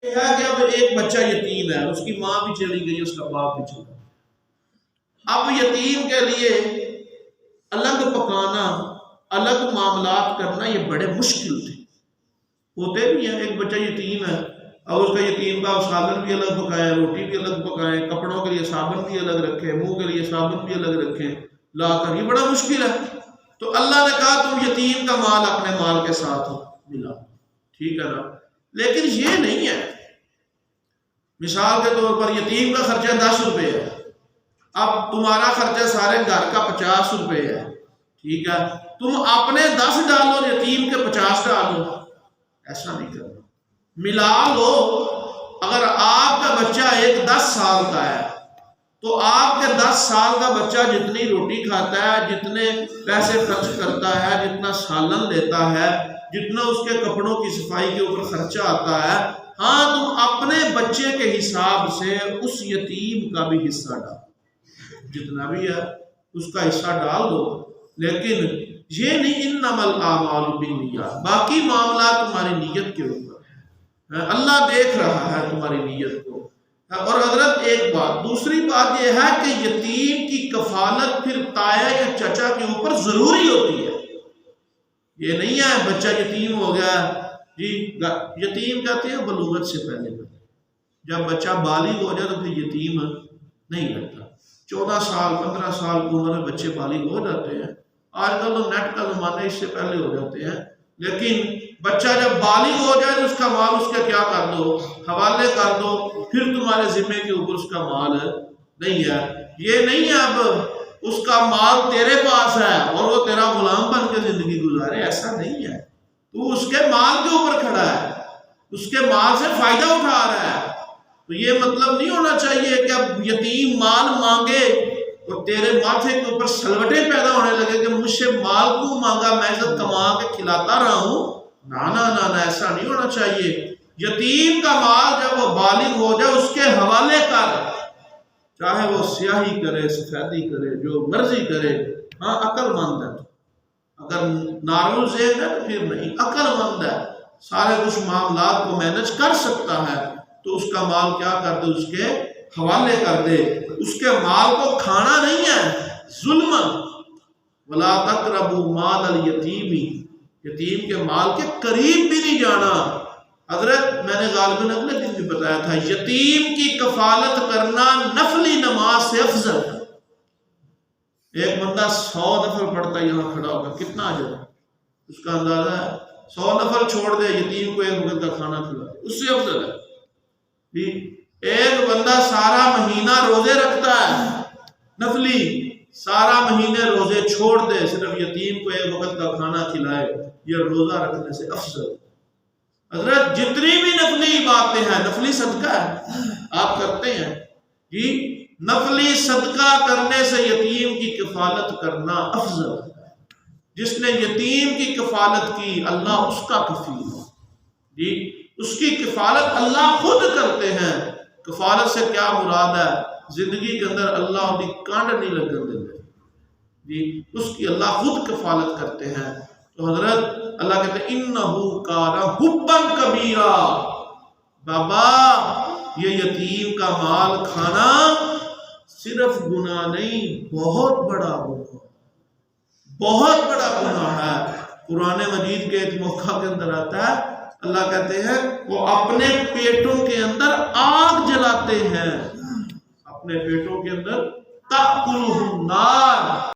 یہ ہے کہ اب ایک بچہ یتیم ہے، اس کی ماں بھی چلی گئی، اس کا باپ بھی چلا گیا۔ اب یتیم کے لیے الگ پکانا، الگ معاملات کرنا یہ بڑے مشکل تھے، ہوتے بھی ہیں۔ ایک بچہ یتیم ہے اور اس کا یتیم کا سالن بھی الگ پکائیں، روٹی بھی الگ پکائیں، کپڑوں کے لیے صابن بھی الگ رکھیں، منہ کے لیے صابن بھی الگ رکھیں لا کر، یہ بڑا مشکل ہے۔ تو اللہ نے کہا تم یتیم کا مال اپنے مال کے ساتھ ملا، ٹھیک ہے نا؟ لیکن یہ نہیں ہے، مثال کے طور پر یتیم کا خرچہ 10 روپے ہے، اب تمہارا خرچہ سارے گھر کا 50 روپے ہے، ٹھیک ہے؟ تم اپنے 10 ڈالو، یتیم کے 50 ڈالو، ایسا نہیں کرنا، ملا لو۔ اگر آپ کا بچہ 10 سال کا ہے تو آپ کے 10 سال کا بچہ جتنی روٹی کھاتا ہے، جتنے پیسے خرچ کرتا ہے، جتنا سالن لیتا ہے، جتنا اس کے کپڑوں کی صفائی کے اوپر خرچہ آتا ہے، ہاں تم اپنے بچے کے حساب سے اس یتیم کا بھی حصہ ڈال، جتنا بھی ہے اس کا حصہ ڈال دو۔ لیکن یہ نہیں انما الاعمال بالنیات، باقی معاملات تمہاری نیت کے اوپر ہے، اللہ دیکھ رہا ہے تمہاری نیت کو۔ اور حضرت ایک بات، دوسری بات یہ ہے کہ یتیم کی کفالت پھر تایا یا چچا کے اوپر ضروری ہوتی ہے۔ یہ نہیں ہے بچہ یتیم ہو گیا جی، یتیم کہتے ہیں بلوغت سے پہلے، جب بچہ بالغ ہو جائے تو پھر یتیم نہیں رہتا۔ 14 سال 15 سال کی عمر میں بچے بالغ ہو جاتے ہیں، آج کل تو نیٹ کا زمانہ، اس سے پہلے ہو جاتے ہیں، لیکن بچہ جب بالغ ہو جائے تو اس کا مال اس کا کیا کر دو، حوالے کر دو، پھر تمہارے ذمے کے اوپر اس کا مال نہیں ہے۔ یہ نہیں ہے اب اس کا مال تیرے پاس ہے اور وہ تیرا غلام بن کے زندگی گزارے، ایسا نہیں ہے۔ تو اس کے مال کے اوپر کھڑا ہے، اس کے مال سے فائدہ اٹھا رہا ہے۔ تو یہ مطلب نہیں ہونا چاہیے کہ اب یتیم مال مانگے اور تیرے ماتھے کے اوپر سلوٹیں پیدا ہونے لگے کہ مجھ سے مال کیوں مانگا، میں عزت کما کے کھلاتا رہا ہوں۔ نہ ایسا نہیں ہونا چاہیے۔ یتیم کا مال جب وہ بالغ ہو جائے اس کے حوالے کر، چاہے وہ سیاہی کرے، سفیدی کرے، جو مرضی کرے، ہاں عقل مند ہے، اگر نارمل ذہن ہے تو پھر نہیں، عقل مند ہے، سارے کچھ معاملات کو مینج کر سکتا ہے، تو اس کا مال کیا کر دے، اس کے حوالے کر دے۔ اس کے مال کو کھانا نہیں ہے ظلم، وَلَا تَقْرَبُوا مَالَ الْيَتِيمِ، یتیم کے مال کے قریب بھی نہیں جانا۔ حضرت میں نے غالباً اگلے دن بھی بتایا تھا، یتیم کی کفالت کرنا نفلی نماز سے افضل ہے۔ ایک بندہ 100 نفل پڑھتا ہے یہاں کھڑا ہوگا، کتنا اجر ہے اس کا اندازہ ہے؟ 100 نفل چھوڑ دے، یتیم کو 1 وقت کا کھانا کھلا دے، اس سے افضل ہے۔ ایک بندہ سارا مہینہ روزے رکھتا ہے نفلی، سارا مہینے روزے چھوڑ دے، صرف یتیم کو 1 وقت کا کھانا کھلائے، یہ روزہ رکھنے سے افضل۔ حضرت جتنی بھی نفلی باتیں ہیں، نفلی صدقہ ہے آپ کرتے ہیں جی، نفلی صدقہ کرنے سے یتیم کی کفالت کرنا افضل ہے۔ جس نے یتیم کی کفالت کی، اللہ اس کا کفیل ہے جی، اس کی کفالت اللہ خود کرتے ہیں۔ کفالت سے کیا مراد ہے؟ زندگی کے اندر اللہ دی کانڈ نہیں لگن دیتے جی، اس کی اللہ خود کفالت کرتے ہیں۔ تو حضرت اللہ کہتے ہیں اِنَّهُ كَانَ حُبًّا كَبِيرًا، بابا یہ یتیم کا مال کھانا صرف گناہ نہیں، بہت بڑا گناہ، بہت بڑا گناہ ہے۔ قرآن مجید کے ایک موقع کے اندر آتا ہے، اللہ کہتے ہیں وہ اپنے پیٹوں کے اندر آگ جلاتے ہیں، اپنے پیٹوں کے اندر تَأْكُلُهُ النَّارُ